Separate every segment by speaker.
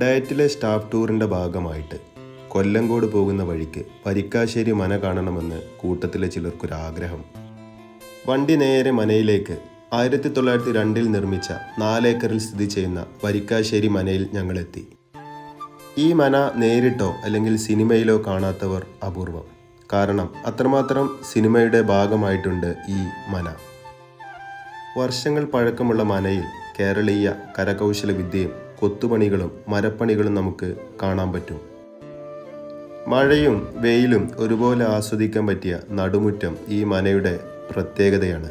Speaker 1: ഡയറ്റിലെ staff ടൂറിൻ്റെ ഭാഗമായിട്ട് കൊല്ലങ്കോട് പോകുന്ന വഴിക്ക് വരിക്കാശ്ശേരി മന കാണണമെന്ന് കൂട്ടത്തിലെ ചിലർക്കൊരാഗ്രഹം. വണ്ടി നേരെ മനയിലേക്ക് 1902 നിർമ്മിച്ച 4 ഏക്കറിൽ സ്ഥിതി ചെയ്യുന്ന വരിക്കാശ്ശേരി മനയിൽ ഞങ്ങളെത്തി. ഈ മന നേരിട്ടോ അല്ലെങ്കിൽ സിനിമയിലോ കാണാത്തവർ അപൂർവം. കാരണം അത്രമാത്രം സിനിമയുടെ ഭാഗമായിട്ടുണ്ട് ഈ മന. വർഷങ്ങൾ പഴക്കമുള്ള മനയിൽ കേരളീയ കരകൗശല വിദ്യയും കൊത്തുപണികളും മരപ്പണികളും നമുക്ക് കാണാൻ പറ്റും. മഴയും വെയിലും ഒരുപോലെ ആസ്വദിക്കാൻ പറ്റിയ നടുമുറ്റം ഈ മനയുടെ പ്രത്യേകതയാണ്.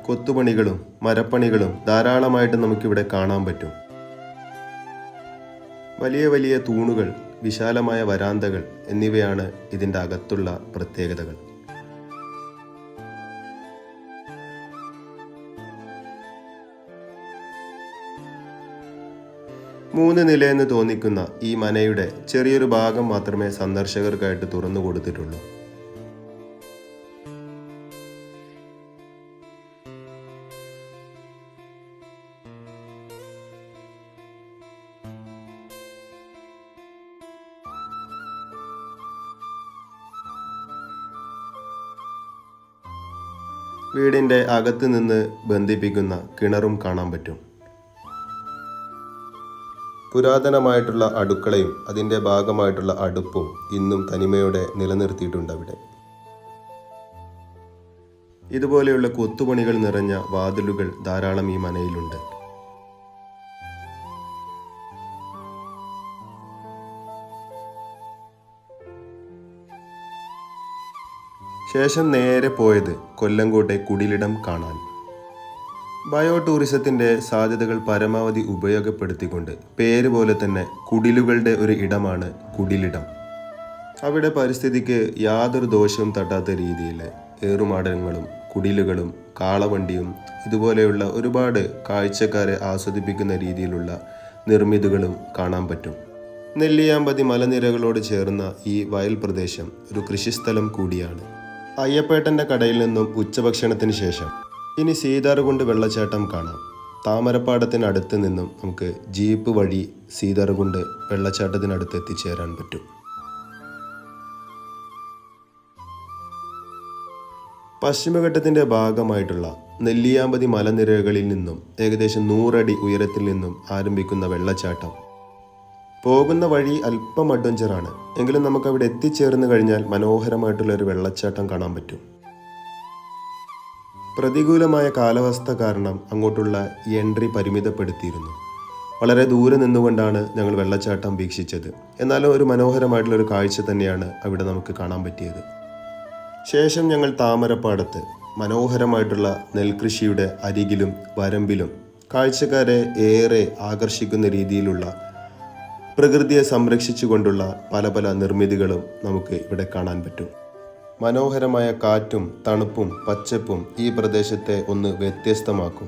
Speaker 1: കൊത്തുപണികളും മരപ്പണികളും ധാരാളമായിട്ട് നമുക്കിവിടെ കാണാൻ പറ്റും. വലിയ വലിയ തൂണുകൾ, വിശാലമായ വരാന്തകൾ എന്നിവയാണ് ഇതിൻ്റെ അകത്തുള്ള പ്രത്യേകതകൾ. 3 നിലയെന്ന് തോന്നിക്കുന്ന ഈ മനയുടെ ചെറിയൊരു ഭാഗം മാത്രമേ സന്ദർശകർക്കായിട്ട് തുറന്നു കൊടുത്തിട്ടുള്ളൂ. വീടിൻ്റെ അകത്ത് നിന്ന് ബന്ധിപ്പിക്കുന്ന കിണറും കാണാൻ പറ്റും. പുരാതനമായിട്ടുള്ള അടുക്കളയും അതിൻ്റെ ഭാഗമായിട്ടുള്ള അടുപ്പും ഇന്നും തനിമയോടെ നിലനിർത്തിയിട്ടുണ്ട് അവിടെ. ഇതുപോലെയുള്ള കൊത്തുപണികൾ നിറഞ്ഞ വാതിലുകൾ ധാരാളം ഈ മനയിലുണ്ട്. ശേഷം നേരെ പോയത് കൊല്ലങ്കോട്ടെ കുടിലിടം കാണാൻ. ബയോ ടൂറിസത്തിൻ്റെ സാധ്യതകൾ പരമാവധി ഉപയോഗപ്പെടുത്തിക്കൊണ്ട് പേര് പോലെ തന്നെ കുടിലുകളുടെ ഒരു ഇടമാണ് കുടിലിടം. അവിടെ പരിസ്ഥിതിക്ക് യാതൊരു ദോഷവും തട്ടാത്ത രീതിയിൽ ഏറുമാടങ്ങളും കുടിലുകളും കാളവണ്ടിയും ഇതുപോലെയുള്ള ഒരുപാട് കാഴ്ചക്കാരെ ആസ്വദിപ്പിക്കുന്ന രീതിയിലുള്ള നിർമ്മിതികളും കാണാൻ പറ്റും. നെല്ലിയാമ്പതി മലനിരകളോട് ചേർന്ന ഈ വയൽ പ്രദേശം ഒരു കൃഷിസ്ഥലം കൂടിയാണ്. അയ്യപ്പേട്ടൻ്റെ കടയിൽ നിന്നും ഉച്ചഭക്ഷണത്തിന് ശേഷം ഇനി സീതാർകുണ്ട് വെള്ളച്ചാട്ടം കാണാം. താമരപ്പാടത്തിനടുത്ത് നിന്നും നമുക്ക് ജീപ്പ് വഴി സീതാർകുണ്ട് വെള്ളച്ചാട്ടത്തിനടുത്ത് എത്തിച്ചേരാൻ പറ്റും. പശ്ചിമഘട്ടത്തിൻ്റെ ഭാഗമായിട്ടുള്ള നെല്ലിയാമ്പതി മലനിരകളിൽ നിന്നും ഏകദേശം 100 അടി ഉയരത്തിൽ നിന്നും ആരംഭിക്കുന്ന വെള്ളച്ചാട്ടം. പോകുന്ന വഴി അല്പം അഡ്വഞ്ചറാണ്, എങ്കിലും നമുക്കവിടെ എത്തിച്ചേർന്ന് കഴിഞ്ഞാൽ മനോഹരമായിട്ടുള്ള ഒരു വെള്ളച്ചാട്ടം കാണാൻ പറ്റും. പ്രതികൂലമായ കാലാവസ്ഥ കാരണം അങ്ങോട്ടുള്ള എൻട്രി പരിമിതപ്പെടുത്തിയിരുന്നു. വളരെ ദൂരെ നിന്നുകൊണ്ടാണ് ഞങ്ങൾ വെള്ളച്ചാട്ടം വീക്ഷിച്ചത്. എന്നാലും ഒരു മനോഹരമായിട്ടുള്ളൊരു കാഴ്ച തന്നെയാണ് അവിടെ നമുക്ക് കാണാൻ പറ്റിയത്. ശേഷം ഞങ്ങൾ താമരപ്പാടത്ത് മനോഹരമായിട്ടുള്ള നെൽകൃഷിയുടെ അരികിലും വരമ്പിലും കാഴ്ചക്കാരെ ഏറെ ആകർഷിക്കുന്ന രീതിയിലുള്ള പ്രകൃതിയെ സംരക്ഷിച്ചുകൊണ്ടുള്ള പല പല നിർമ്മിതികളും നമുക്ക് ഇവിടെ കാണാൻ പറ്റും. മനോഹരമായ കാറ്റും തണുപ്പും പച്ചപ്പും ഈ പ്രദേശത്തെ ഒന്ന് വ്യത്യസ്തമാക്കും.